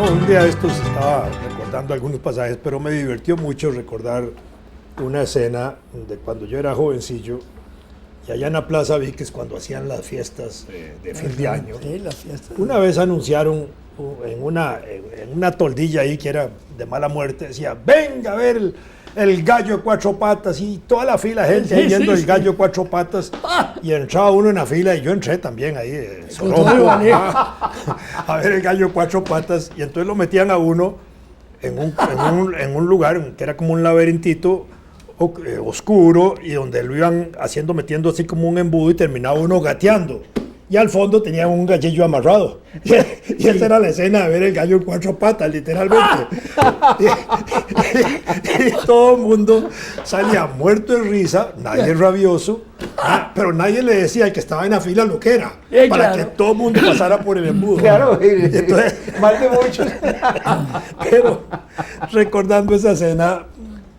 No, un día de estos estaba recordando algunos pasajes, pero me divirtió mucho recordar una escena de cuando yo era jovencillo y allá en la Plaza Víquez, cuando hacían las fiestas de fin de año. Sí, las fiestas. Una vez anunciaron en una toldilla ahí que era de mala muerte, decía, venga a ver el gallo de cuatro patas, y toda la fila de gente ahí viendo el gallo de cuatro patas, y entraba uno en la fila y yo entré también ahí, a ver el gallo de cuatro patas, y entonces lo metían a uno en un lugar que era como un laberintito oscuro, y donde lo iban metiendo así como un embudo, y terminaba uno gateando. Y al fondo tenían un gallillo amarrado. Y esa era la escena de ver el gallo en cuatro patas, literalmente. Y todo el mundo salía muerto de risa, nadie rabioso, pero nadie le decía al que estaba en la fila lo que era, para que todo el mundo pasara por el embudo. Claro, entonces, más de muchos. Pero recordando esa escena,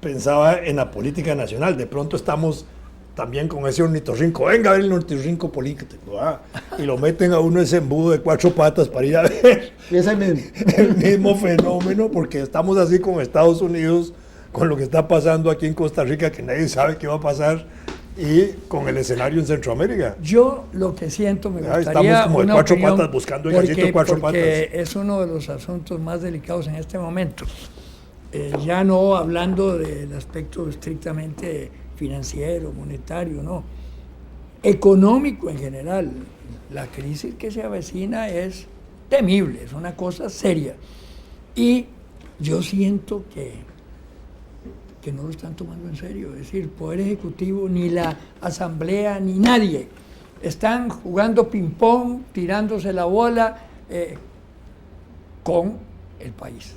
pensaba en la política nacional. De pronto estamos también con ese ornitorrinco, venga a ver el ornitorrinco político, y lo meten a uno ese embudo de cuatro patas para ir a ver el mismo fenómeno, porque estamos así con Estados Unidos, con lo que está pasando aquí en Costa Rica, que nadie sabe qué va a pasar, y con el escenario en Centroamérica. Yo lo que siento, me gustaría estamos como de una cuatro opinión, patas buscando el gallito de cuatro patas. Porque es uno de los asuntos más delicados en este momento. Ya no hablando del aspecto estrictamente financiero, monetario, no. Económico en general. La crisis que se avecina es temible, es una cosa seria. Y yo siento que no lo están tomando en serio. Es decir, el Poder Ejecutivo, ni la Asamblea, ni nadie. Están jugando ping-pong, tirándose la bola con el país.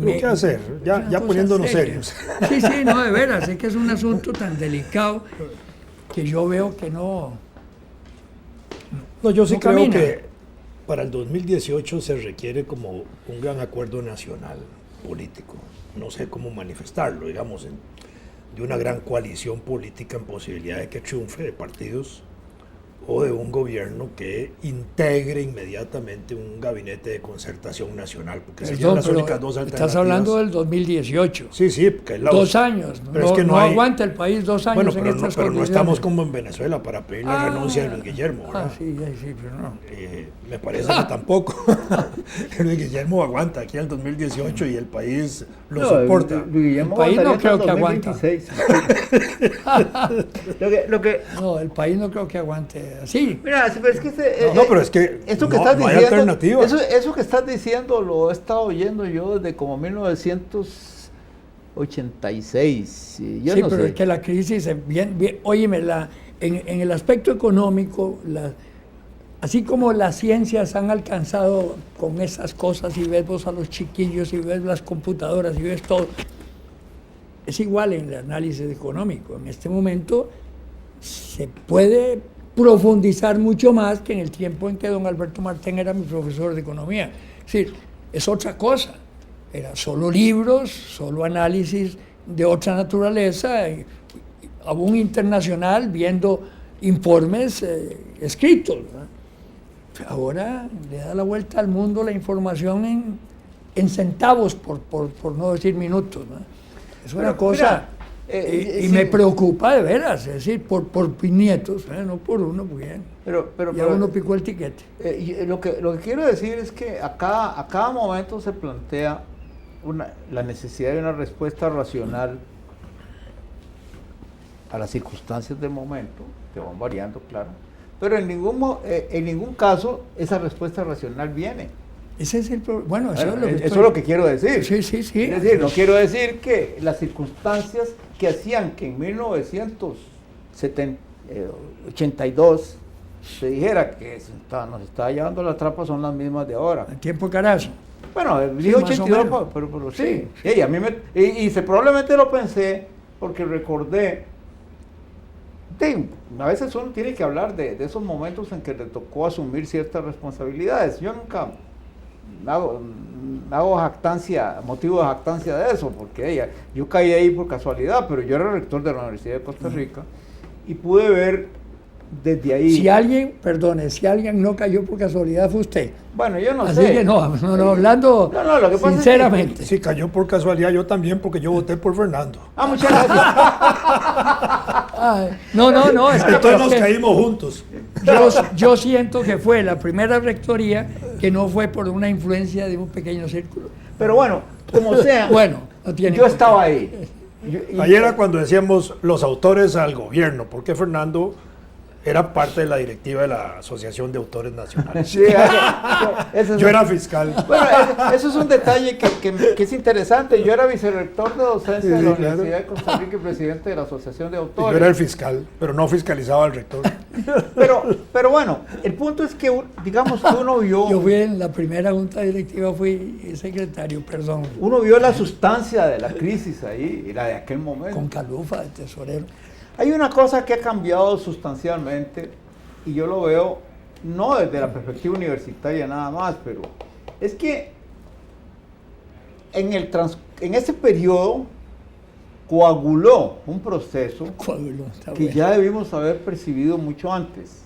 ¿Qué hacer? Ya poniéndonos serios. Sí, no, de veras, es que es un asunto tan delicado que yo veo que no. No, yo sí no creo camina. que para el 2018 se requiere como un gran acuerdo nacional político. No sé cómo manifestarlo, digamos, de una gran coalición política en posibilidad de que triunfe, de partidos o de un gobierno que integre inmediatamente un gabinete de concertación nacional, porque serían las únicas dos alternativas. Estás hablando del 2018. Sí, porque es 2 años. Pero no, es que no hay, aguanta el país 2 años bueno, en pero estas pero no condiciones. estamos como en Venezuela para pedir la renuncia de Luis Guillermo, ¿verdad? Sí, pero no. Me parece que tampoco. Luis Guillermo aguanta aquí en el 2018 y el país lo soporta. Luis Guillermo El país no creo que 2026. No, el país no creo que aguante así. Mira, pero es que pero es que eso que no estás hay diciendo, alternativa. eso que estás diciendo lo he estado oyendo yo desde como 1986. Yo sí, no pero sé. es que la crisis, óyeme, en el aspecto económico, así como las ciencias han alcanzado con esas cosas, y ves vos a los chiquillos, y ves las computadoras, y ves todo, es igual en el análisis económico. En este momento se puede profundizar mucho más que en el tiempo en que don Alberto Martén era mi profesor de economía. Es decir, es otra cosa. Era solo libros, solo análisis de otra naturaleza, aún internacional, viendo informes escritos, ¿verdad? Ahora le da la vuelta al mundo la información en centavos, por no decir minutos, ¿verdad? Es una cosa... y me preocupa de veras, es decir, por mis nietos, no por uno, muy bien. Pero ya uno picó el tiquete. Lo que quiero decir es que a cada momento se plantea la necesidad de una respuesta racional a las circunstancias del momento, que van variando, claro, pero en ningún caso esa respuesta racional viene. Ese es el problema. Bueno, eso es lo que quiero decir. Sí. Es decir, no quiero decir que las circunstancias que hacían que en 1982 se dijera que nos estaba llevando la trapa son las mismas de ahora. El tiempo carazo. Bueno, dije 82, pero sí. Y probablemente lo pensé porque recordé. A veces uno tiene que hablar de esos momentos en que le tocó asumir ciertas responsabilidades. Yo nunca hago motivo de jactancia de eso, porque yo caí ahí por casualidad, pero yo era rector de la Universidad de Costa Rica y pude ver desde ahí... Si alguien no cayó por casualidad fue usted. Bueno, yo no Así sé. que no, hablando No, lo que pasa sinceramente. Si cayó por casualidad, yo también, porque yo voté por Fernando. Muchas gracias. Ay, no, es que, Entonces nos es que caímos juntos. yo siento que fue la primera rectoría que no fue por una influencia de un pequeño círculo. Pero bueno, como sea, Bueno, no tiene yo por qué. estaba ahí. Ayer era cuando decíamos los autores al gobierno, porque Fernando era parte de la directiva de la Asociación de Autores Nacionales. Sí, eso es Yo era fiscal. Bueno, eso es un detalle que es interesante. Yo era vicerrector de docencia de la Sí, claro. Universidad de Costa Rica y presidente de la Asociación de Yo Autores. era el fiscal, pero no fiscalizaba al rector. Pero bueno, el punto es que, digamos que uno Yo vio, fui en la primera junta directiva, fui secretario, perdón, uno vio la sustancia de la crisis ahí, y la de aquel momento. con Calufa, de tesorero. Hay una cosa que ha cambiado sustancialmente, y yo lo veo no desde la perspectiva universitaria nada más, pero es que en ese periodo coaguló un proceso Coágulo, está que bueno. ya debimos haber percibido mucho antes.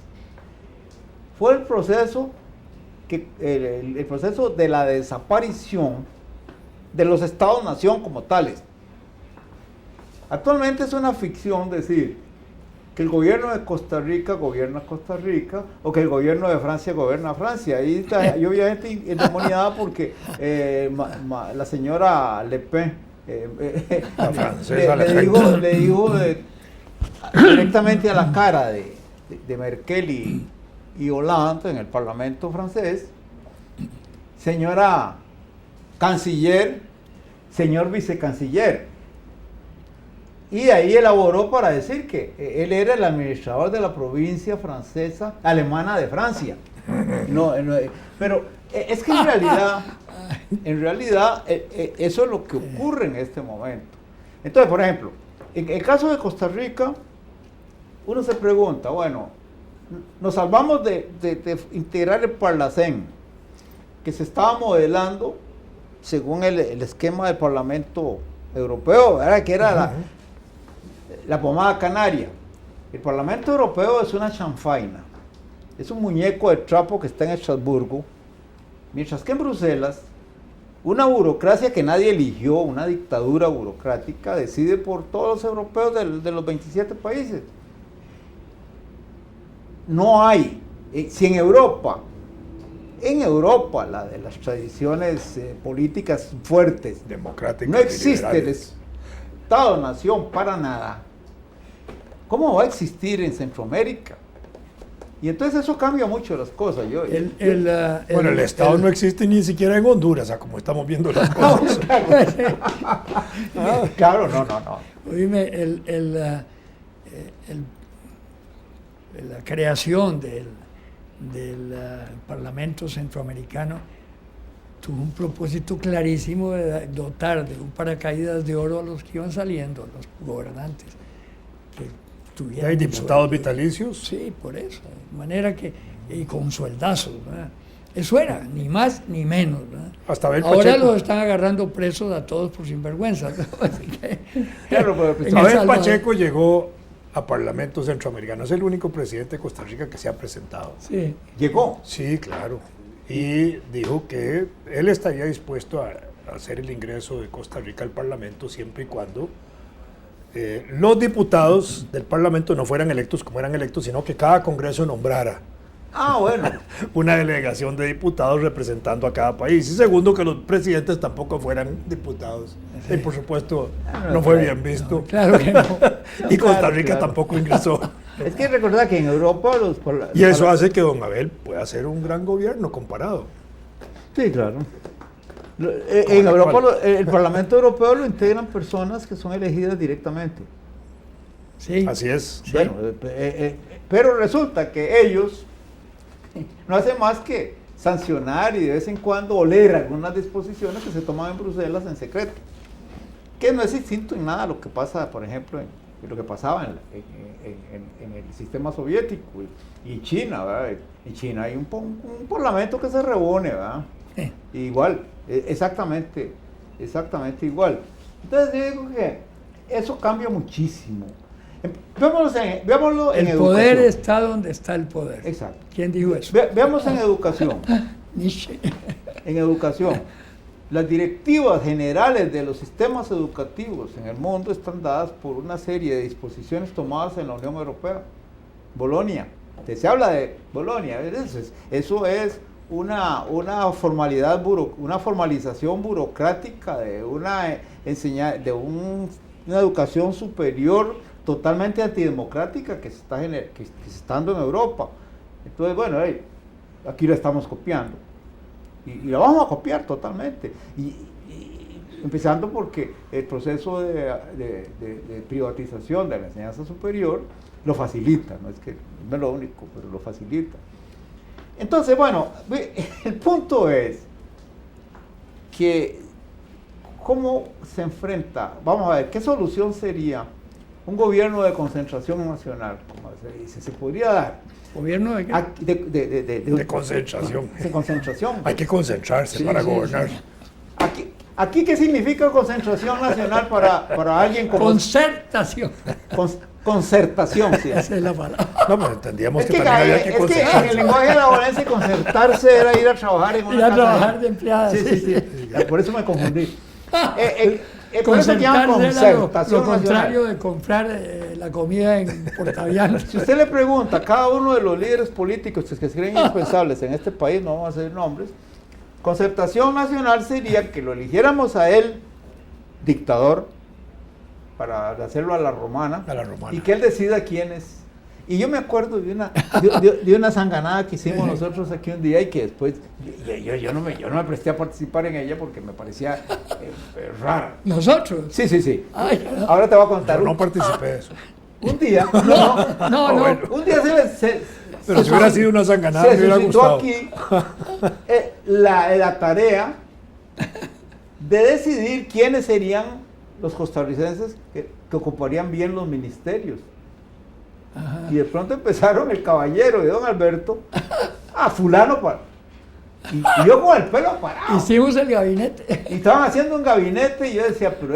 Fue el proceso, el proceso de la desaparición de los estados-nación como tales. Actualmente es una ficción decir que el gobierno de Costa Rica gobierna Costa Rica o que el gobierno de Francia gobierna Francia. Ahí está, yo vi a gente endemoniada porque la señora Le Pen La francesa Le le dijo directamente a la cara de Merkel y Hollande en el Parlamento francés: señora canciller, señor vicecanciller. Y ahí elaboró para decir que él era el administrador de la provincia francesa, alemana de Francia. Pero es que en realidad eso es lo que ocurre en este momento. Entonces, por ejemplo, en el caso de Costa Rica, uno se pregunta, bueno, nos salvamos de integrar el Parlacén, que se estaba modelando según el esquema del Parlamento Europeo, ¿verdad? Que era la pomada canaria. El Parlamento Europeo es una chanfaina, es un muñeco de trapo que está en Estrasburgo, mientras que en Bruselas, una burocracia que nadie eligió, una dictadura burocrática, decide por todos los europeos de los 27 países. No hay, si en Europa, la de las tradiciones políticas fuertes, Democráticas no y existe el liberales. Estado-nación para nada, ¿cómo va a existir en Centroamérica? Y entonces eso cambia mucho las cosas. Bueno, el Estado no existe ni siquiera en Honduras, a como estamos viendo las cosas. Claro, no. Oíme, la creación del Parlamento Centroamericano tuvo un propósito clarísimo de dotar de un paracaídas de oro a los que iban saliendo, a los gobernantes. Que tuvieran ¿Hay un diputados sueldo. vitalicios? Sí, por eso. De manera que, y con sueldazos, ¿verdad? Eso era, ni más ni menos, ¿verdad? Hasta Abel Ahora Pacheco. los están agarrando presos a todos por sinvergüenza, ¿no? Así que, Claro, pero en El Abel Salvador. Pacheco llegó a Parlamento Centroamericano. Es el único presidente de Costa Rica que se ha presentado. Sí. llegó. Sí, claro. Y dijo que él estaría dispuesto a hacer el ingreso de Costa Rica al Parlamento siempre y cuando los diputados del Parlamento no fueran electos como eran electos, sino que cada Congreso nombrara Bueno, una delegación de diputados representando a cada país. Y segundo, que los presidentes tampoco fueran diputados. Y por supuesto, no fue bien visto. Claro que no. Y Costa Claro, Rica claro. tampoco ingresó. es que recordar que en Europa Y eso hace que don Abel pueda hacer un gran gobierno comparado. Sí, claro. En Europa el Parlamento Europeo lo integran personas que son elegidas directamente. Sí. Así es. Bueno, pero resulta que ellos no hacen más que sancionar y de vez en cuando oler algunas disposiciones que se toman en Bruselas en secreto, que no es distinto en nada a lo que pasa, por ejemplo, en lo que pasaba en el sistema soviético y China, ¿verdad? En China hay un parlamento que se reúne, ¿verdad? Igual, exactamente igual. Entonces yo digo que eso cambia muchísimo. Veámoslo en El educación. poder está donde está el poder. Exacto. ¿Quién dijo eso? Veamos en educación. Nietzsche. En educación. Las directivas generales de los sistemas educativos en el mundo están dadas por una serie de disposiciones tomadas en la Unión Europea. Bolonia. Se habla de Bolonia. Eso es una formalidad, una formalización burocrática de una educación superior totalmente antidemocrática que se está dando en Europa. Entonces, bueno, aquí la estamos copiando. Y la vamos a copiar totalmente. Y empezando porque el proceso de privatización de la enseñanza superior lo facilita, no es que no es lo único, pero lo facilita. Entonces, bueno, el punto es que cómo se enfrenta, vamos a ver, ¿qué solución sería un gobierno de concentración nacional? Como se dice, se podría dar. ¿Gobierno de qué? De concentración. De concentración. Hay que concentrarse para gobernar. Aquí, ¿qué significa concentración nacional para alguien como... Concertación. Concertación, sí. Esa es la palabra. No, pero entendíamos Es que también había que en el concentrarse. lenguaje laborense concertarse era ir a trabajar en una Ir a casa. trabajar de empleada. Sí. Por eso me confundí. Por eso se llama Concertarse era concertación lo contrario nacional. de comprar la comida en Portaviano. Si usted le pregunta a cada uno de los líderes políticos que se creen indispensables en este país, no vamos a hacer nombres, concertación nacional sería que lo eligiéramos a él dictador, para hacerlo a la romana, y que él decida quién es. Y yo me acuerdo de una sanganada que hicimos nosotros aquí un día y que después yo no me presté a participar en ella porque me parecía rara. ¿Nosotros? Sí. Ay, no. Ahora te voy a contar. Yo no participé de eso. Un día, No. Bueno. un día Pero si hubiera sido una sanganada, se me hubiera suscitó gustado. aquí la tarea de decidir quiénes serían los costarricenses que ocuparían bien los ministerios. Ajá. Y de pronto empezaron el caballero de don Alberto a fulano para... Y yo con el pelo parado. Hicimos el gabinete. Y estaban haciendo un gabinete y yo decía, pero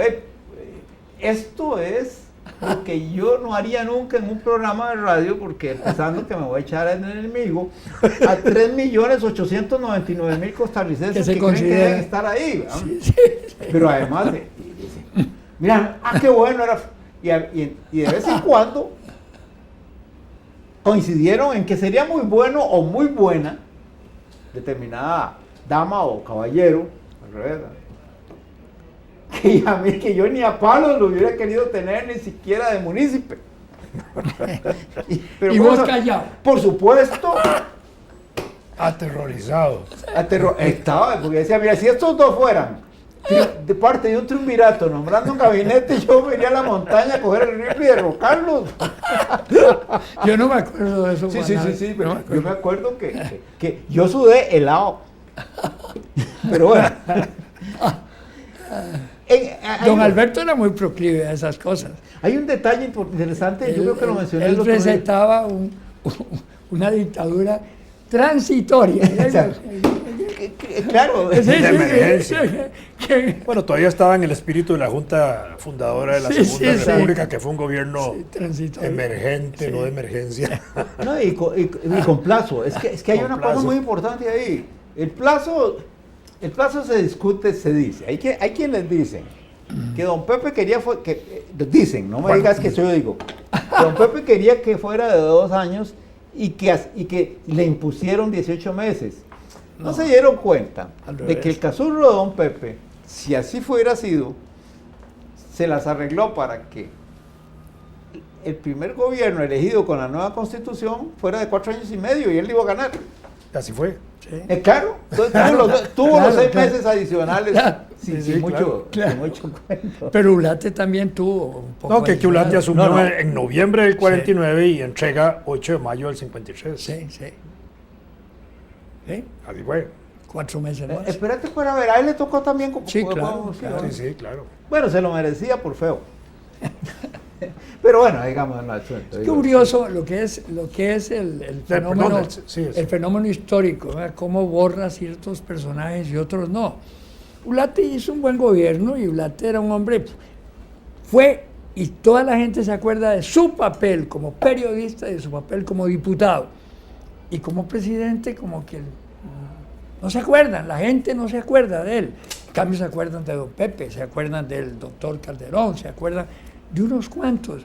esto es lo que yo no haría nunca en un programa de radio, porque pensando que me voy a echar en el enemigo a 3.899.000 costarricenses que creen que deben estar ahí, ¿verdad? Sí. Pero además, mira, qué bueno era. Y de vez en cuando coincidieron en que sería muy bueno o muy buena determinada dama o caballero, al revés, que a mí, que yo ni a palos lo hubiera querido tener, ni siquiera de munícipe. Y vos callado. Por supuesto, Aterrorizado. estaba, porque decía, mira, si estos dos fueran de parte de un triunvirato nombrando un gabinete, yo me iría a la montaña a coger el rifle y derrocarlos. Yo no me acuerdo de eso. Sí, pero yo me acuerdo que yo sudé helado. Pero bueno. Don Alberto era muy proclive a esas cosas. Hay un detalle interesante, yo creo que lo mencioné el Él otro día. recetaba una dictadura transitoria. Claro, Sí, de emergencia. que- Bueno, todavía estaba en el espíritu de la Junta Fundadora de la Sí, Segunda sí. República, que fue un gobierno transitoria. emergente, no de emergencia. no, y con plazo. Es que hay Con una plazo. cosa muy importante ahí. El plazo se discute, se dice. Hay quienes dicen que don Pepe quería, dicen, no me Bueno. digas que eso yo digo, que don Pepe quería que fuera de 2 años y que le impusieron 18 meses. No se dieron cuenta Al de revés. que el casurro de don Pepe, si así fuera sido, se las arregló para que el primer gobierno elegido con la nueva constitución fuera de 4 años y medio y él iba a ganar. Así fue. Sí. Claro, entonces tuvo Claro, los 6 claro. meses adicionales Claro. sin Sí, mucho claro. cuento. Pero Ulate también tuvo un poco. No, que Ulate adicional. asumió No. en noviembre del 49 y entrega 8 de mayo del 53. Sí. ¿Sí? Así fue. 4 meses más. Espérate para ver, a él le tocó también Sí, claro, claro. Sí, claro. Bueno, se lo merecía por feo. Pero bueno, digamos, no, Es curioso lo que es el fenómeno, perdón, sí. el fenómeno histórico, ¿verdad? Cómo borra ciertos personajes y otros no. Ulate hizo un buen gobierno y Ulate era un hombre, fue Y toda la gente se acuerda de su papel como periodista y de su papel como diputado. Y como presidente, como que no se acuerdan, la gente no se acuerda de él. En cambio, se acuerdan de don Pepe, se acuerdan del doctor Calderón, se acuerdan de unos cuantos.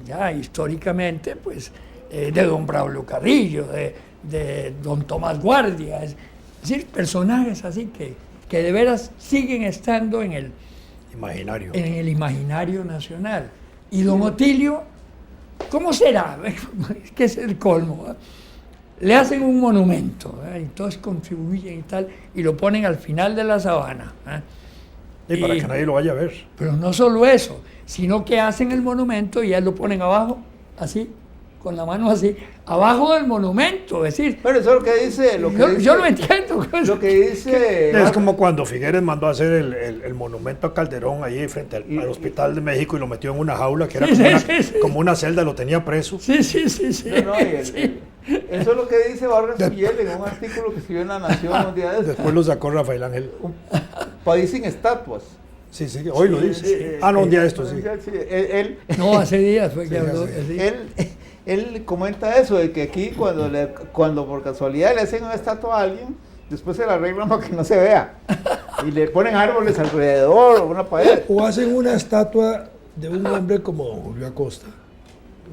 Ya históricamente, pues, de don Braulio Carrillo, de don Tomás Guardia. Es decir, personajes así que de veras siguen estando en el imaginario nacional. Y don Otilio, ¿cómo será? Es que es el colmo. Le hacen un monumento, y todos contribuyen y tal, y lo ponen al final de la sabana. Y para que nadie lo vaya a ver. Pero no solo eso, sino que hacen el monumento y ya lo ponen abajo, así, con la mano así, abajo del monumento, es decir... Pero eso es lo que dice... Yo no entiendo. Lo que dice... Es como cuando Figueres mandó a hacer el monumento a Calderón ahí frente al Hospital de México y lo metió en una jaula que era como una celda, lo tenía preso. Sí. Eso es lo que dice Vargas Piel en un artículo que escribió en La Nación un día de estos. Después lo sacó Rafael Ángel. Un país sin estatuas. Sí, hoy lo dice. No, un día de esto, sí. No, hace días fue que habló. Él comenta eso, de que aquí cuando por casualidad le hacen una estatua a alguien, después se la arreglan para que no se vea. Y le ponen árboles alrededor o una pared. O hacen una estatua de un hombre como don Julio Acosta,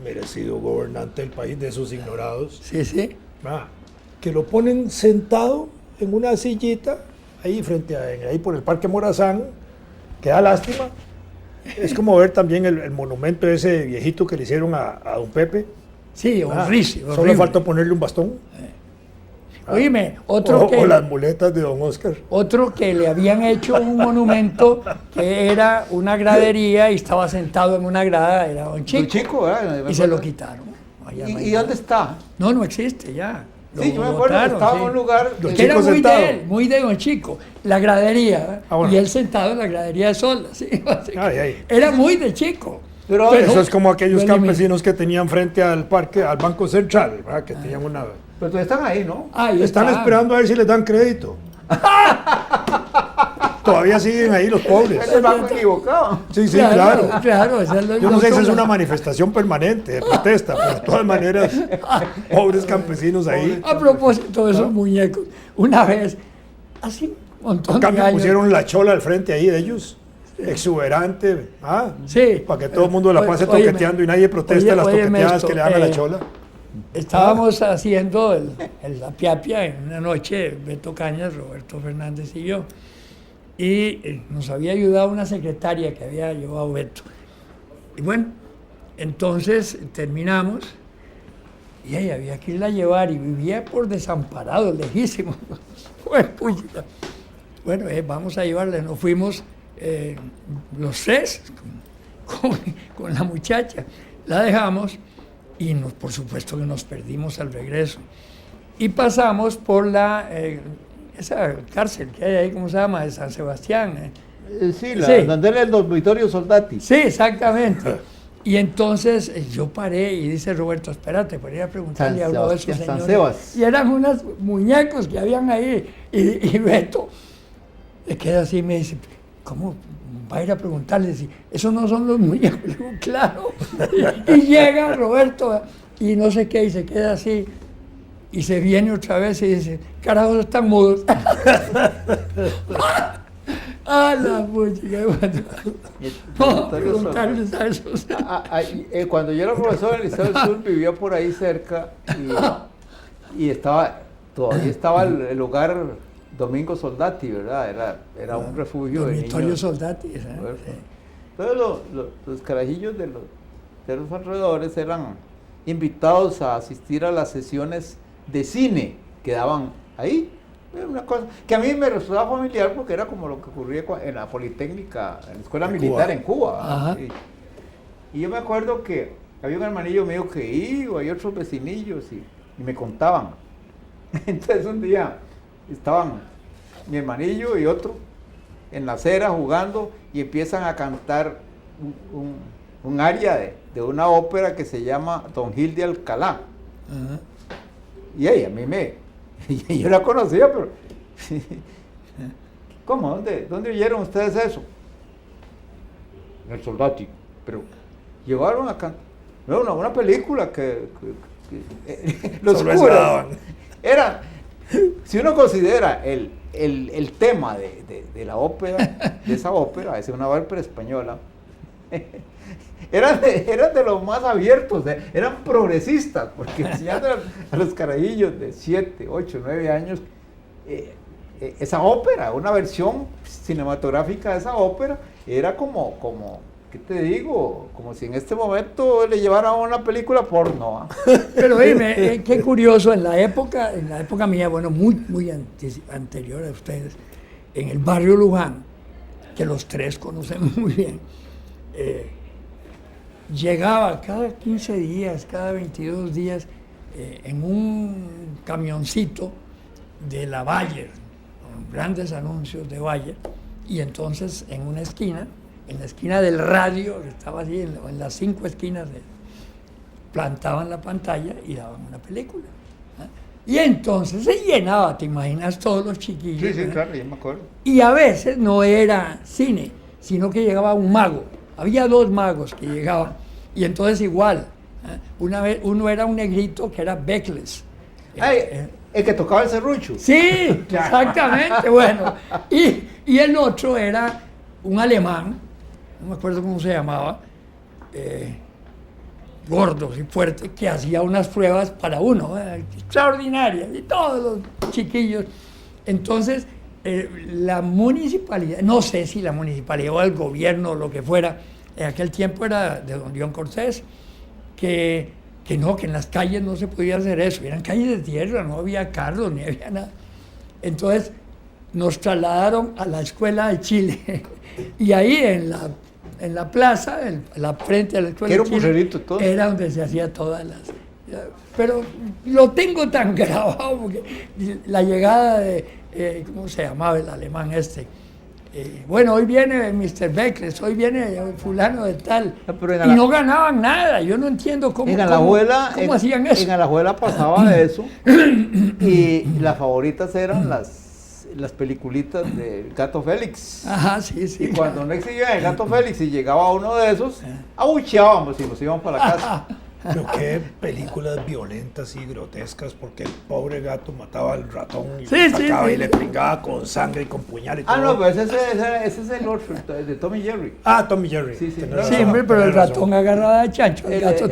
merecido gobernante del país, de esos ignorados. Sí. Que lo ponen sentado en una sillita, ahí ahí por el Parque Morazán, que da lástima. Es como ver también el monumento ese viejito que le hicieron a don Pepe. Sí, horrible. Solo faltó ponerle un bastón. Oíme, o las muletas de don Oscar. Otro que le habían hecho un monumento que era una gradería y estaba sentado en una grada, era don Chico. Don Chico, ¿verdad? Y se lo quitaron. ¿Y dónde está? No existe ya. Sí, yo me acuerdo que estaba en un lugar... Que era muy de él, muy de don Chico. La gradería, bueno. Y él sentado en la gradería de Solda. ¿Sí? Era muy de Chico. Pero eso es como aquellos campesinos que tenían frente al parque, al Banco Central, ¿verdad? Que tenían una... Pero todavía están ahí, ¿no? Están esperando a ver si les dan crédito. Todavía siguen ahí los pobres. Es el banco equivocado. Sí, claro. Yo no sé si es una manifestación permanente de protesta, pero de todas maneras, pobres campesinos ahí. A propósito de esos muñecos, una vez, así un montón de años... pusieron la chola al frente ahí de ellos. Exuberante, sí, para que todo el mundo la pase toqueteando y nadie proteste las toqueteadas que le dan a la chola. Estábamos haciendo la piapia en una noche, Beto Cañas, Roberto Fernández y yo, y nos había ayudado una secretaria que había llevado Beto. Y bueno, entonces terminamos y ella había que irla a llevar y vivía por Desamparado, lejísimo. Bueno, vamos a llevarla, nos fuimos los tres con la muchacha, la dejamos y por supuesto que nos perdimos al regreso y pasamos por esa cárcel que hay ahí, ¿cómo se llama? De San Sebastián. Donde era el dormitorio Soldati. Sí, exactamente. Y entonces yo paré y dice Roberto, espérate, por ir a preguntarle a uno de esos señores. Y eran unos muñecos que habían ahí y Beto le queda así y me dice, ¿cómo va a ir a preguntarle si esos no son los muñecos? Le digo, claro. Y llega Roberto y no sé qué, y se queda así. Y se viene otra vez y dice, carajos, están mudos. La música. No, preguntarles a esos. Cuando yo era profesor en el Liceo del Sur, vivía por ahí cerca y todavía estaba el hogar Domingo Soldati, ¿verdad? Era un refugio de niños. Dormitorio Soldati, ¿sabes? Todos los carajillos de los alrededores eran invitados a asistir a las sesiones de cine que daban ahí. Una cosa que a mí me resultaba familiar porque era como lo que ocurría en la Politécnica, en la Escuela Militar en Cuba. Y yo me acuerdo que había un hermanillo mío que iba y otros vecinillos y me contaban. Entonces un día estaban mi hermanillo y otro en la acera jugando y empiezan a cantar un aria de una ópera que se llama Don Gil de Alcalá. Y a mí yo la conocía, pero ¿cómo? ¿Dónde oyeron ustedes eso? el soldati, pero llevaron a cantar. No, una película que los Solo eso curas daban. era, si uno considera el tema de la ópera, de esa ópera, es una ópera española, eran de los más abiertos, eran progresistas, porque enseñando a los carajillos de 7, 8, 9 años esa ópera, una versión cinematográfica de esa ópera, era como ¿qué te digo? Como si en este momento le llevaran una película porno. ¿Ah? Pero dime, qué curioso, en la época mía, bueno, muy anterior a ustedes, en el barrio Luján, que los tres conocemos muy bien, llegaba cada 15 días, cada 22 días, en un camioncito de la Bayer, con grandes anuncios de Bayer, y entonces en una esquina, en la esquina del radio, que estaba así, en las 5 esquinas, plantaban la pantalla y daban una película. Y entonces se llenaba, te imaginas, todos los chiquillos. Sí, claro, yo me acuerdo. Y a veces no era cine, sino que llegaba un mago. Había 2 magos que llegaban. Y entonces igual, una vez uno era un negrito que era Beckless. El que tocaba el serrucho. Sí, exactamente, bueno. Y el otro era un alemán, no me acuerdo cómo se llamaba, gordo y fuerte, que hacía unas pruebas para uno, extraordinarias, y todos los chiquillos. Entonces, la municipalidad, no sé si la municipalidad o el gobierno o lo que fuera, en aquel tiempo era de don León Cortés, que en las calles no se podía hacer eso, eran calles de tierra, no había carros, ni había nada. Entonces, nos trasladaron a la Escuela de Chile, y ahí en la plaza, en la frente a la Escuela de Chile, era donde se hacía todas las... Pero lo tengo tan grabado, porque la llegada de, ¿cómo se llamaba el alemán este? Bueno, hoy viene Mr. Beckless, hoy viene fulano de tal, y no ganaban nada, yo no entiendo cómo hacían eso. En Alajuela pasaba eso, y las favoritas eran las peliculitas del Gato Félix. Ajá, sí. Y cuando no exhibían el Gato Félix y llegaba uno de esos, abucheábamos y nos íbamos para la casa. Pero qué películas violentas y grotescas, porque el pobre gato mataba al ratón y lo sacaba y le pringaba con sangre y con puñal y todo. No, pero ese es el otro, de Tom y Jerry. Tom y Jerry. Sí, pero el ratón agarraba de chancho. El gato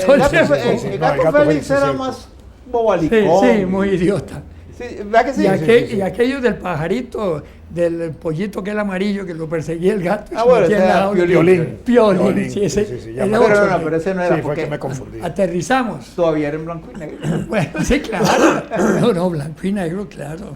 Félix era más bobalicón. Sí, muy idiota. Sí, ¿verdad que sí? Y aquellos del pajarito, del pollito que era amarillo, que lo perseguía el gato. Bueno, ese era Piolín. Sí, ese. Pero ese no era, porque fue que me confundí. Aterrizamos. Todavía era en blanco y negro. Bueno, sí, claro. No, blanco y negro, claro.